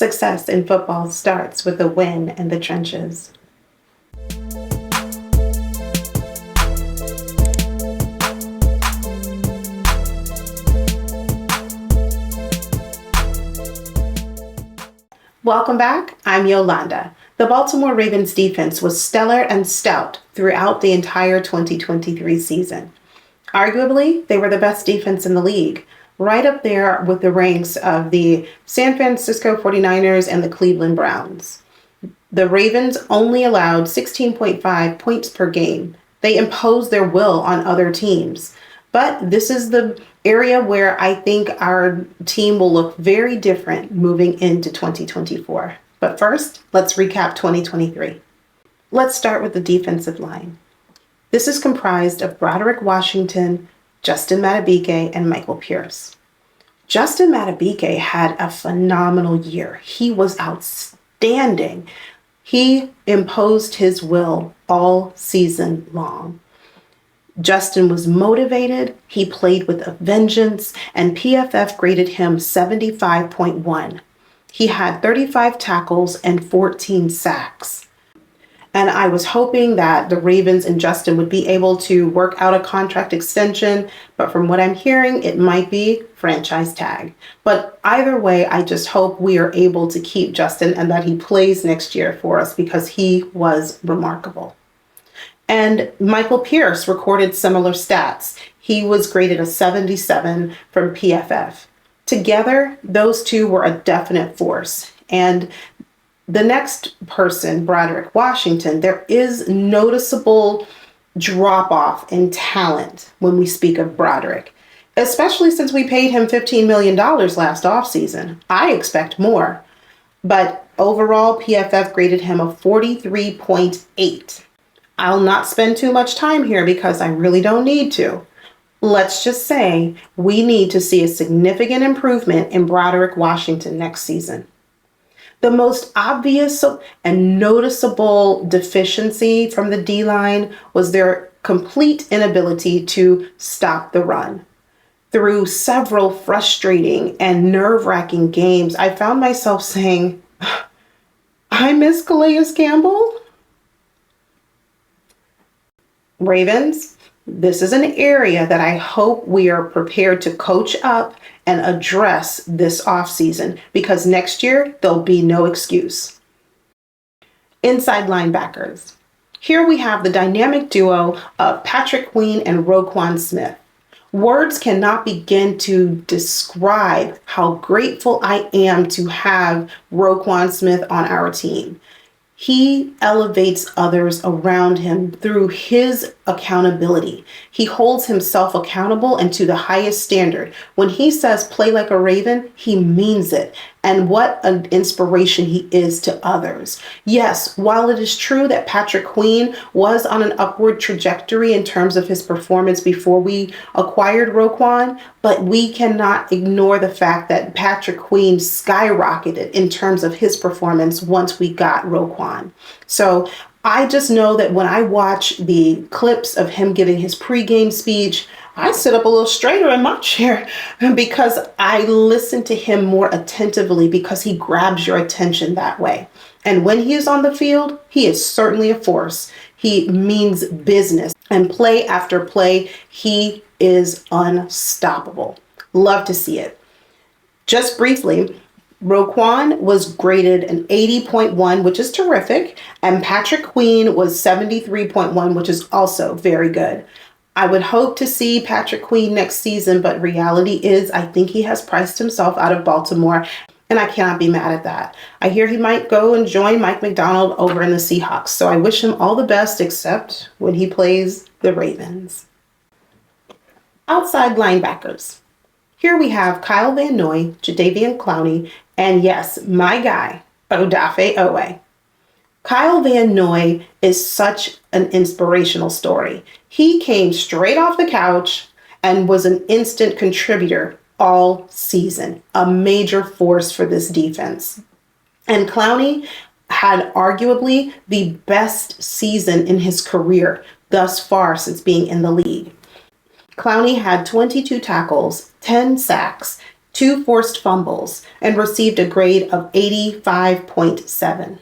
Success in football starts with a win in the trenches. Welcome back. I'm Yolanda. The Baltimore Ravens defense was stellar and stout throughout the entire 2023 season. Arguably, they were the best defense in the league, right up there with the ranks of the San Francisco 49ers and the Cleveland Browns. The Ravens only allowed 16.5 points per game. They imposed their will on other teams. But this is the area where I think our team will look very different moving into 2024. But first, let's recap 2023. Let's start with the defensive line. This is comprised of Broderick Washington, Justin Madubuike, and Michael Pierce. Justin Madubuike had a phenomenal year. He was outstanding. He imposed his will all season long. Justin was motivated, he played with a vengeance, and PFF graded him 75.1. He had 35 tackles and 14 sacks. And I was hoping that the Ravens and Justin would be able to work out a contract extension, but from what I'm hearing, it might be franchise tag. But either way, I just hope we are able to keep Justin and that he plays next year for us because he was remarkable. And Michael Pierce recorded similar stats. He was graded a 77 from PFF. Together, those two were a definite force. And the next person, Broderick Washington, there is noticeable drop-off in talent when we speak of Broderick, especially since we paid him $15 million last offseason. I expect more. But overall, PFF graded him a 43.8. I'll not spend too much time here because I really don't need to. Let's just say we need to see a significant improvement in Broderick Washington next season. The most obvious and noticeable deficiency from the D-line was their complete inability to stop the run. Through several frustrating and nerve-wracking games, I found myself saying, I miss Calais Campbell. Ravens, this is an area that I hope we are prepared to coach up and address this offseason because next year there'll be no excuse. Inside linebackers. Here we have the dynamic duo of Patrick Queen and Roquan Smith. Words cannot begin to describe how grateful I am to have Roquan Smith on our team. He elevates others around him through his accountability. He holds himself accountable and to the highest standard. When he says play like a Raven, he means it. And what an inspiration he is to others. Yes, while it is true that Patrick Queen was on an upward trajectory in terms of his performance before we acquired Roquan, but we cannot ignore the fact that Patrick Queen skyrocketed in terms of his performance once we got Roquan. So I just know that when I watch the clips of him giving his pregame speech, I sit up a little straighter in my chair because I listen to him more attentively because he grabs your attention that way. And when he is on the field, he is certainly a force. He means business. And play after play, he is unstoppable. Love to see it. Just briefly, Roquan was graded an 80.1, which is terrific, and Patrick Queen was 73.1, which is also very good. I would hope to see Patrick Queen next season, but reality is I think he has priced himself out of Baltimore, and I cannot be mad at that. I hear he might go and join Mike McDonald over in the Seahawks, so I wish him all the best except when he plays the Ravens. Outside linebackers. Here we have Kyle Van Noy, Jadeveon Clowney, and yes, my guy, Odafe Oweh. Kyle Van Noy is such an inspirational story. He came straight off the couch and was an instant contributor all season, a major force for this defense. And Clowney had arguably the best season in his career thus far since being in the league. Clowney had 22 tackles, 10 sacks, 2 forced fumbles, and received a grade of 85.7.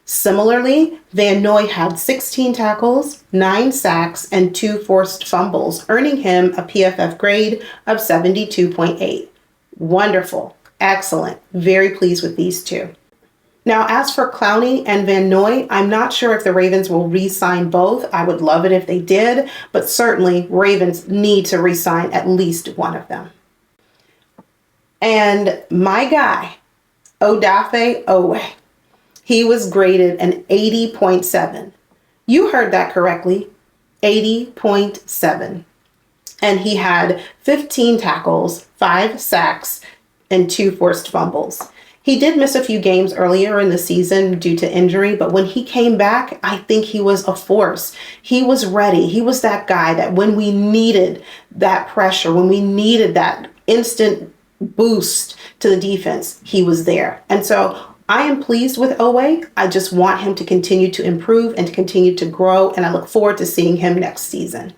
Similarly, Van Noy had 16 tackles, 9 sacks, and 2 forced fumbles, earning him a PFF grade of 72.8. Wonderful. Excellent. Very pleased with these two. Now, as for Clowney and Van Noy, I'm not sure if the Ravens will re-sign both. I would love it if they did, but certainly Ravens need to re-sign at least one of them. And my guy, Odafe Owe, he was graded an 80.7. You heard that correctly, 80.7. And he had 15 tackles, 5 sacks, and 2 forced fumbles. He did miss a few games earlier in the season due to injury, but when he came back, I think he was a force. He was ready. He was that guy that when we needed that pressure, when we needed that instant boost to the defense, he was there. And so I am pleased with Owe. I just want him to continue to improve and to continue to grow, and I look forward to seeing him next season.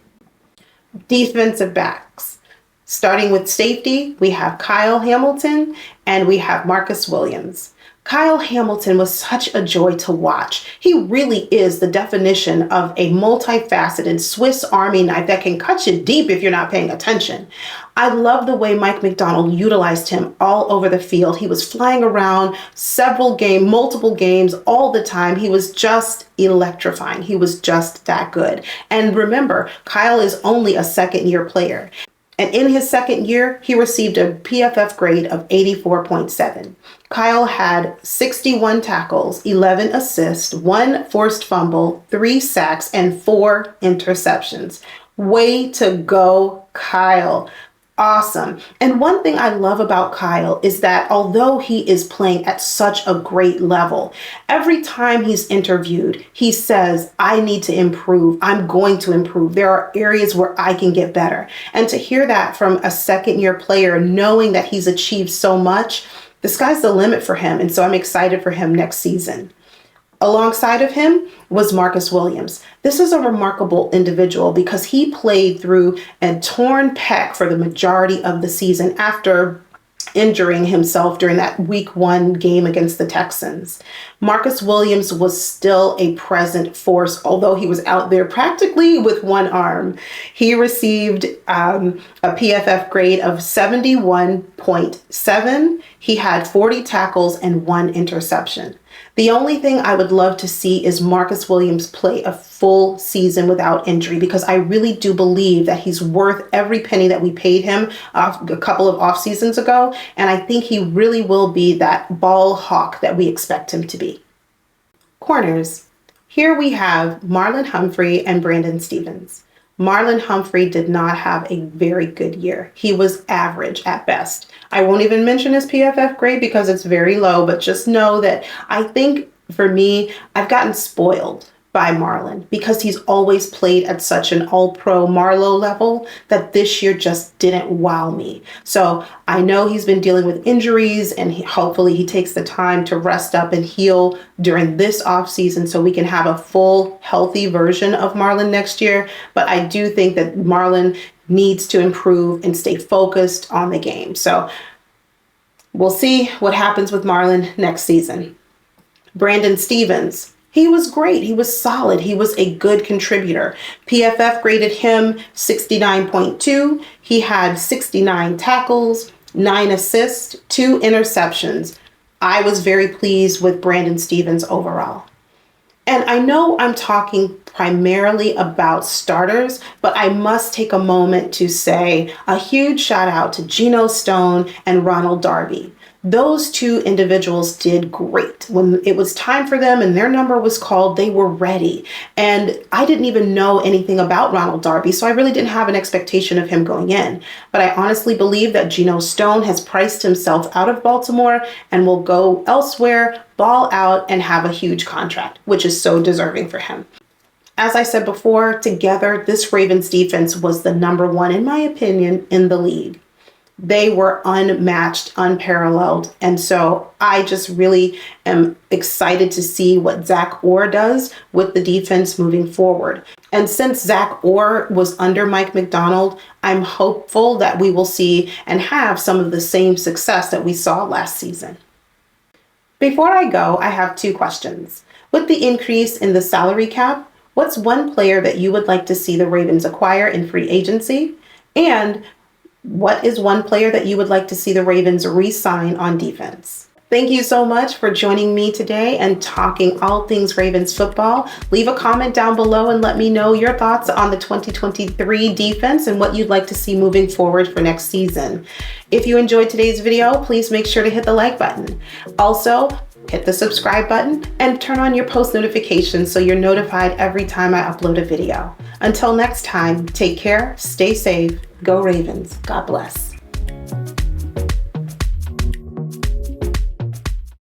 Defensive backs. Starting with safety, we have Kyle Hamilton and we have Marcus Williams. Kyle Hamilton was such a joy to watch. He really is the definition of a multifaceted Swiss Army knife that can cut you deep if you're not paying attention. I love the way Mike McDonald utilized him all over the field. He was flying around multiple games all the time. He was just electrifying. He was just that good. And remember, Kyle is only a second-year player. And in his second year, he received a PFF grade of 84.7. Kyle had 61 tackles, 11 assists, 1 forced fumble, 3 sacks, and 4 interceptions. Way to go, Kyle. Awesome. And one thing I love about Kyle is that although he is playing at such a great level, every time he's interviewed, he says, I need to improve. I'm going to improve. There are areas where I can get better. And to hear that from a second-year player, knowing that he's achieved so much, the sky's the limit for him. And so I'm excited for him next season. Alongside of him was Marcus Williams. This is a remarkable individual because he played through a torn pec for the majority of the season after injuring himself during that week 1 game against the Texans. Marcus Williams was still a present force, although he was out there practically with one arm. He received a PFF grade of 71.7. He had 40 tackles and 1 interception. The only thing I would love to see is Marcus Williams play a full season without injury, because I really do believe that he's worth every penny that we paid him a couple of off seasons ago. And I think he really will be that ball hawk that we expect him to be. Corners. Here we have Marlon Humphrey and Brandon Stephens. Marlon Humphrey did not have a very good year. He was average at best. I won't even mention his PFF grade because it's very low, but just know that I think for me, I've gotten spoiled by Marlon because he's always played at such an all-pro Marlowe level that this year just didn't wow me. So I know he's been dealing with injuries, and hopefully he takes the time to rest up and heal during this offseason so we can have a full, healthy version of Marlon next year. But I do think that Marlon needs to improve and stay focused on the game. So we'll see what happens with Marlon next season. Brandon Stephens. He was great. He was solid. He was a good contributor. PFF graded him 69.2. He had 69 tackles, 9 assists, 2 interceptions. I was very pleased with Brandon Stephens overall. And I know I'm talking primarily about starters, but I must take a moment to say a huge shout out to Geno Stone and Ronald Darby. Those two individuals did great. When it was time for them and their number was called, they were ready. And I didn't even know anything about Ronald Darby, so I really didn't have an expectation of him going in. But I honestly believe that Geno Stone has priced himself out of Baltimore and will go elsewhere, ball out, and have a huge contract, which is so deserving for him. As I said before, together, this Ravens defense was the number 1, in my opinion, in the league. They were unmatched, unparalleled. And so I just really am excited to see what Zach Orr does with the defense moving forward. And since Zach Orr was under Mike Macdonald, I'm hopeful that we will see and have some of the same success that we saw last season. Before I go, I have 2 questions. With the increase in the salary cap, what's one player that you would like to see the Ravens acquire in free agency? And what is one player that you would like to see the Ravens re-sign on defense? Thank you so much for joining me today and talking all things Ravens football. Leave a comment down below and let me know your thoughts on the 2023 defense and what you'd like to see moving forward for next season. If you enjoyed today's video, please make sure to hit the like button. Also, hit the subscribe button and turn on your post notifications so you're notified every time I upload a video. Until next time, take care, stay safe, go Ravens. God bless.